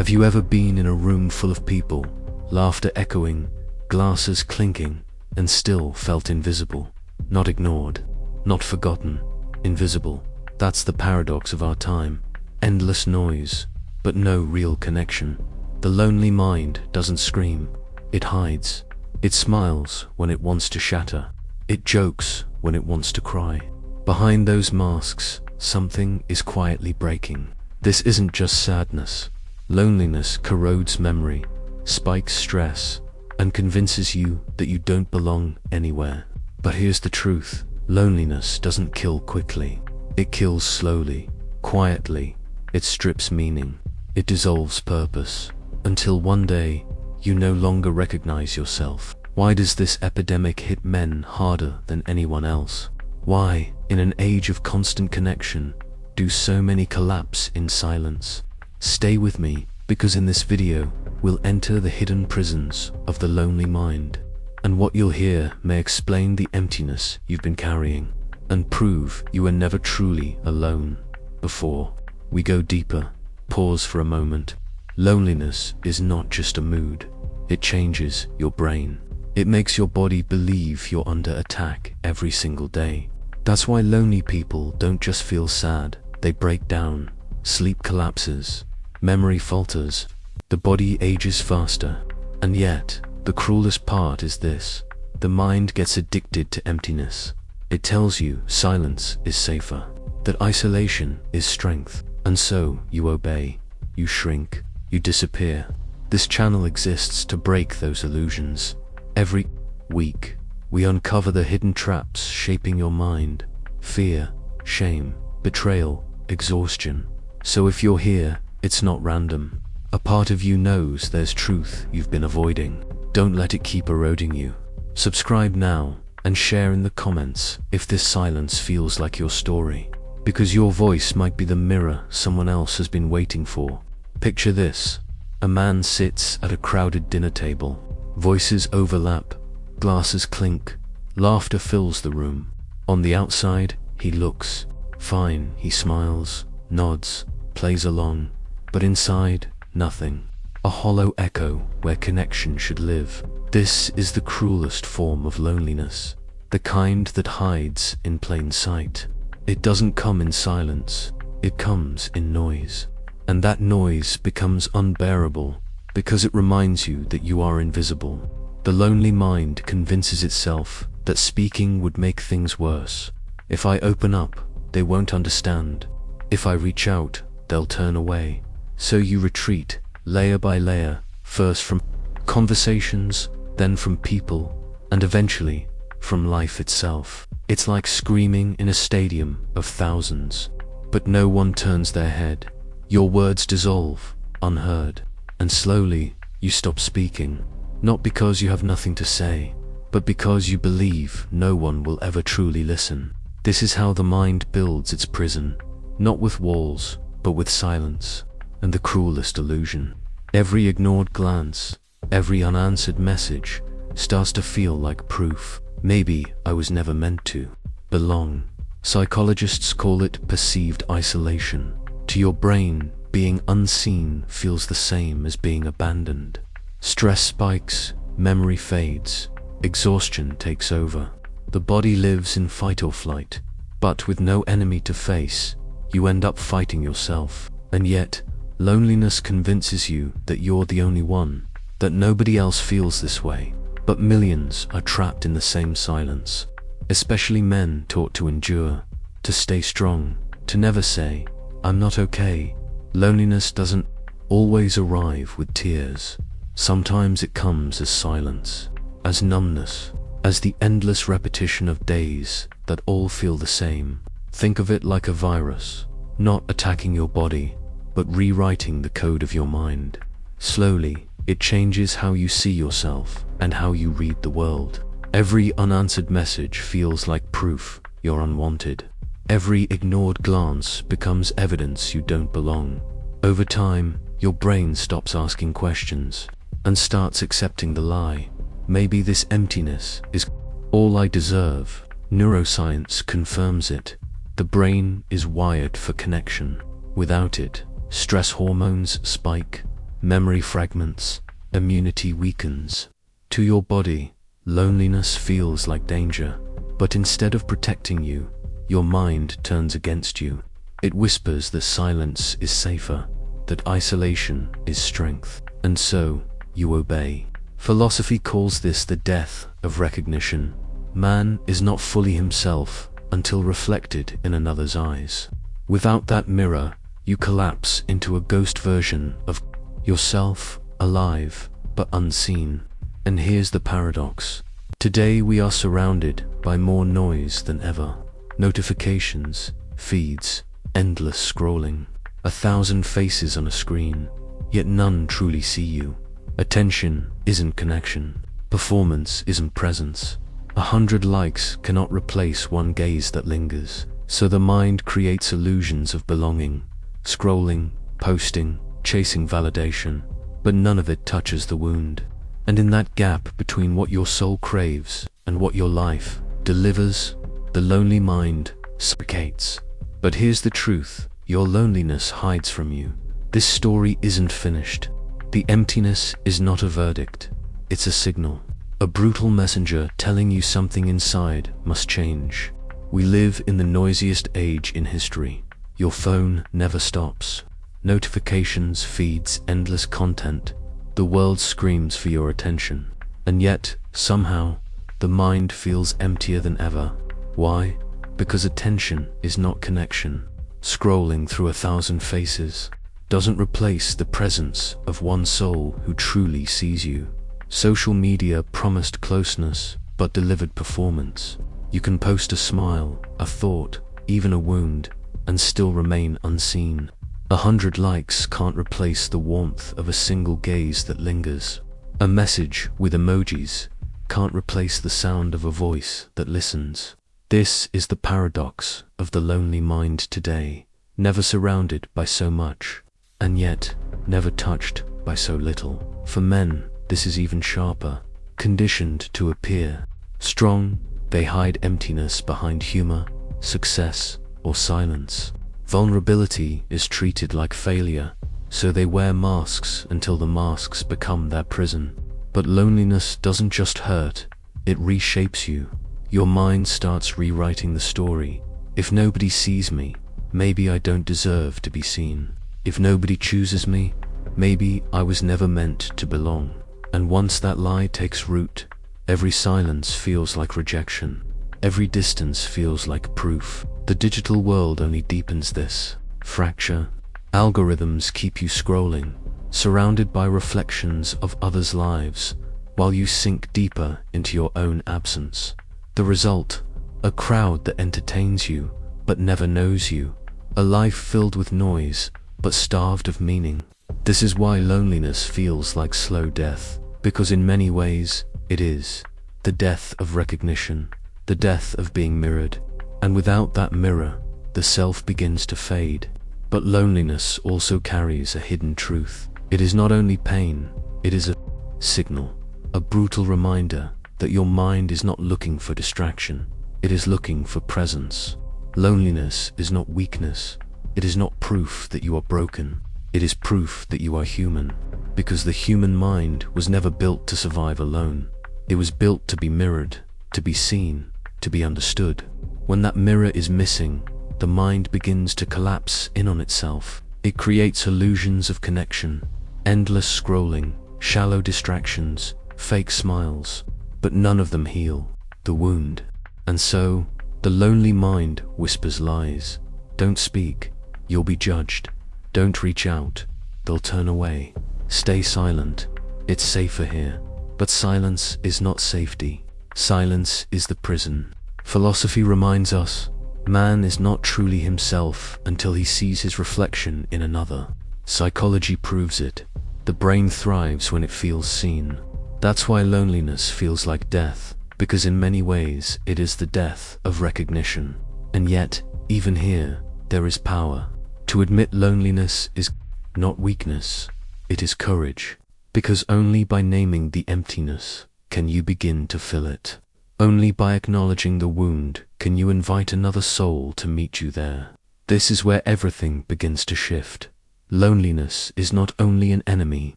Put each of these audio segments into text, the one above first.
Have you ever been in a room full of people, laughter echoing, glasses clinking, and still felt invisible? Not ignored, not forgotten, invisible. That's the paradox of our time. Endless noise, but no real connection. The lonely mind doesn't scream, it hides. It smiles when it wants to shatter. It jokes when it wants to cry. Behind those masks, something is quietly breaking. This isn't just sadness. Loneliness corrodes memory, spikes stress, and convinces you that you don't belong anywhere. But here's the truth. Loneliness doesn't kill quickly. It kills slowly, quietly. It strips meaning. It dissolves purpose. Until one day, you no longer recognize yourself. Why does this epidemic hit men harder than anyone else? Why, in an age of constant connection, do so many collapse in silence? Stay with me, because in this video, we'll enter the hidden prisons of the lonely mind. And what you'll hear may explain the emptiness you've been carrying, and prove you were never truly alone. Before we go deeper, pause for a moment. Loneliness is not just a mood. It changes your brain. It makes your body believe you're under attack every single day. That's why lonely people don't just feel sad. They break down. Sleep collapses. Memory falters. The body ages faster. And yet, the cruelest part is this. The mind gets addicted to emptiness. It tells you silence is safer, that isolation is strength. And so you obey. You shrink. You disappear. This channel exists to break those illusions. Every week, we uncover the hidden traps shaping your mind. Fear, shame, betrayal, exhaustion. So if you're here, it's not random. A part of you knows there's truth you've been avoiding. Don't let it keep eroding you. Subscribe now and share in the comments if this silence feels like your story. Because your voice might be the mirror someone else has been waiting for. Picture this. A man sits at a crowded dinner table. Voices overlap, glasses clink, laughter fills the room. On the outside, he looks fine. He smiles, nods, plays along. But inside, nothing. A hollow echo where connection should live. This is the cruelest form of loneliness. The kind that hides in plain sight. It doesn't come in silence. It comes in noise. And that noise becomes unbearable because it reminds you that you are invisible. The lonely mind convinces itself that speaking would make things worse. If I open up, they won't understand. If I reach out, they'll turn away. So you retreat, layer by layer, first from conversations, then from people, and eventually from life itself. It's like screaming in a stadium of thousands, but no one turns their head. Your words dissolve, unheard, and slowly you stop speaking, not because you have nothing to say, but because you believe no one will ever truly listen. This is how the mind builds its prison, not with walls, but with silence. And the cruelest illusion. Every ignored glance, every unanswered message starts to feel like proof. Maybe I was never meant to belong. Psychologists call it perceived isolation. To your brain, being unseen feels the same as being abandoned. Stress spikes, memory fades, exhaustion takes over. The body lives in fight or flight, but with no enemy to face, you end up fighting yourself. And yet, loneliness convinces you that you're the only one, that nobody else feels this way. But millions are trapped in the same silence, especially men taught to endure, to stay strong, to never say, "I'm not okay." Loneliness doesn't always arrive with tears. Sometimes it comes as silence, as numbness, as the endless repetition of days that all feel the same. Think of it like a virus, not attacking your body, but rewriting the code of your mind. Slowly, it changes how you see yourself and how you read the world. Every unanswered message feels like proof you're unwanted. Every ignored glance becomes evidence you don't belong. Over time, your brain stops asking questions and starts accepting the lie. Maybe this emptiness is all I deserve. Neuroscience confirms it. The brain is wired for connection. Without it, stress hormones spike, memory fragments, immunity weakens. To your body, loneliness feels like danger, but instead of protecting you, your mind turns against you. It whispers that silence is safer, that isolation is strength, and so you obey. Philosophy calls this the death of recognition. Man is not fully himself until reflected in another's eyes. Without that mirror, you collapse into a ghost version of yourself, alive but unseen. And here's the paradox. Today we are surrounded by more noise than ever. Notifications, feeds, endless scrolling, 1,000 faces on a screen, yet none truly see you. Attention isn't connection. Performance isn't presence. 100 likes cannot replace one gaze that lingers. So the mind creates illusions of belonging, scrolling, posting, chasing validation, but none of it touches the wound. And in that gap between what your soul craves and what your life delivers, the lonely mind suffocates. But here's the truth, your loneliness hides from you. This story isn't finished. The emptiness is not a verdict, it's a signal. A brutal messenger telling you something inside must change. We live in the noisiest age in history. Your phone never stops. Notifications, feeds, endless content. The world screams for your attention. And yet, somehow, the mind feels emptier than ever. Why? Because attention is not connection. Scrolling through 1,000 faces doesn't replace the presence of one soul who truly sees you. Social media promised closeness, but delivered performance. You can post a smile, a thought, even a wound, and still remain unseen. 100 likes can't replace the warmth of a single gaze that lingers. A message with emojis can't replace the sound of a voice that listens. This is the paradox of the lonely mind today, never surrounded by so much, and yet never touched by so little. For men, this is even sharper. Conditioned to appear strong, they hide emptiness behind humor, success, or silence. Vulnerability is treated like failure, so they wear masks until the masks become their prison. But loneliness doesn't just hurt, it reshapes you. Your mind starts rewriting the story. If nobody sees me, maybe I don't deserve to be seen. If nobody chooses me, maybe I was never meant to belong. And once that lie takes root, every silence feels like rejection. Every distance feels like proof. The digital world only deepens this fracture. Algorithms keep you scrolling, surrounded by reflections of others' lives, while you sink deeper into your own absence. The result, a crowd that entertains you, but never knows you. A life filled with noise, but starved of meaning. This is why loneliness feels like slow death, because in many ways, it is. The death of recognition, the death of being mirrored. And without that mirror, the self begins to fade. But loneliness also carries a hidden truth. It is not only pain, it is a signal, a brutal reminder that your mind is not looking for distraction, it is looking for presence. Loneliness is not weakness, it is not proof that you are broken, it is proof that you are human, because the human mind was never built to survive alone. It was built to be mirrored, to be seen, to be understood. When that mirror is missing, the mind begins to collapse in on itself. It creates illusions of connection, endless scrolling, shallow distractions, fake smiles, but none of them heal the wound. And so, the lonely mind whispers lies. Don't speak, you'll be judged. Don't reach out, they'll turn away. Stay silent, it's safer here. But silence is not safety. Silence is the prison. Philosophy reminds us, man is not truly himself until he sees his reflection in another. Psychology proves it. The brain thrives when it feels seen. That's why loneliness feels like death, because in many ways it is the death of recognition. And yet, even here, there is power. To admit loneliness is not weakness, it is courage. Because only by naming the emptiness can you begin to fill it. Only by acknowledging the wound can you invite another soul to meet you there. This is where everything begins to shift. Loneliness is not only an enemy,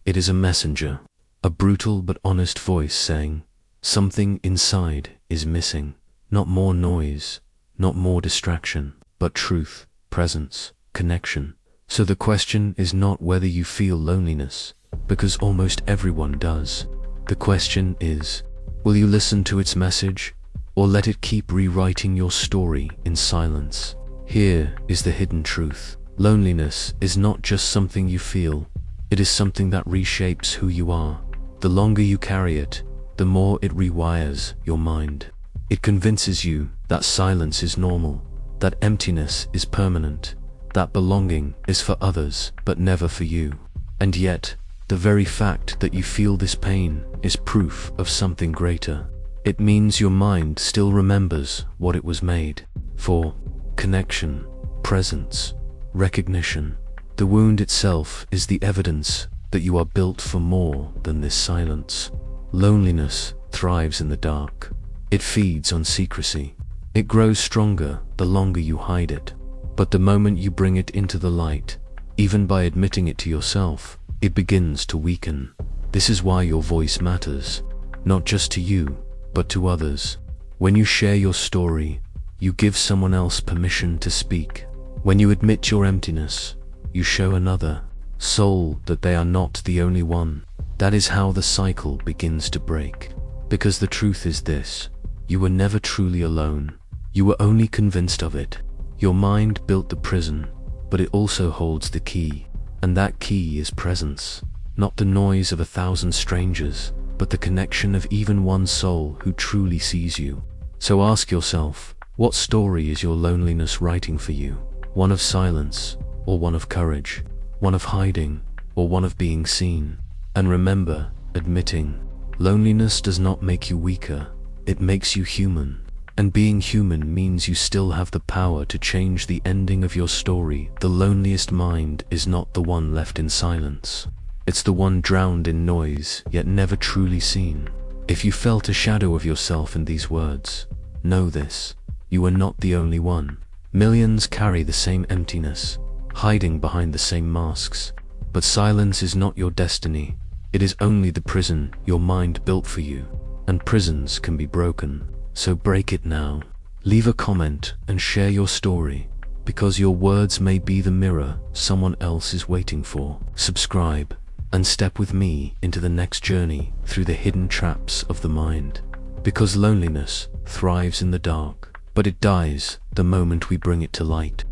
it is a messenger, a brutal but honest voice saying, something inside is missing. Not more noise, not more distraction, but truth, presence, connection. So the question is not whether you feel loneliness, because almost everyone does. The question is, will you listen to its message, or let it keep rewriting your story in silence? Here is the hidden truth. Loneliness is not just something you feel, it is something that reshapes who you are. The longer you carry it, the more it rewires your mind. It convinces you that silence is normal, that emptiness is permanent, that belonging is for others but never for you. And yet, the very fact that you feel this pain is proof of something greater. It means your mind still remembers what it was made for: connection, presence, recognition. The wound itself is the evidence that you are built for more than this silence. Loneliness thrives in the dark. It feeds on secrecy. It grows stronger the longer you hide it. But the moment you bring it into the light, even by admitting it to yourself, it begins to weaken. This is why your voice matters, not just to you, but to others. When you share your story, you give someone else permission to speak. When you admit your emptiness, you show another soul that they are not the only one. That is how the cycle begins to break. Because the truth is this: you were never truly alone. You were only convinced of it. Your mind built the prison, but it also holds the key. And that key is presence. Not the noise of 1,000 strangers, but the connection of even one soul who truly sees you. So ask yourself, what story is your loneliness writing for you? One of silence, or one of courage? One of hiding, or one of being seen? And remember, admitting loneliness does not make you weaker, it makes you human. And being human means you still have the power to change the ending of your story. The loneliest mind is not the one left in silence. It's the one drowned in noise, yet never truly seen. If you felt a shadow of yourself in these words, know this: you are not the only one. Millions carry the same emptiness, hiding behind the same masks. But silence is not your destiny. It is only the prison your mind built for you. And prisons can be broken. So break it now. Leave a comment and share your story, because your words may be the mirror someone else is waiting for. Subscribe and step with me into the next journey through the hidden traps of the mind. Because loneliness thrives in the dark, but it dies the moment we bring it to light.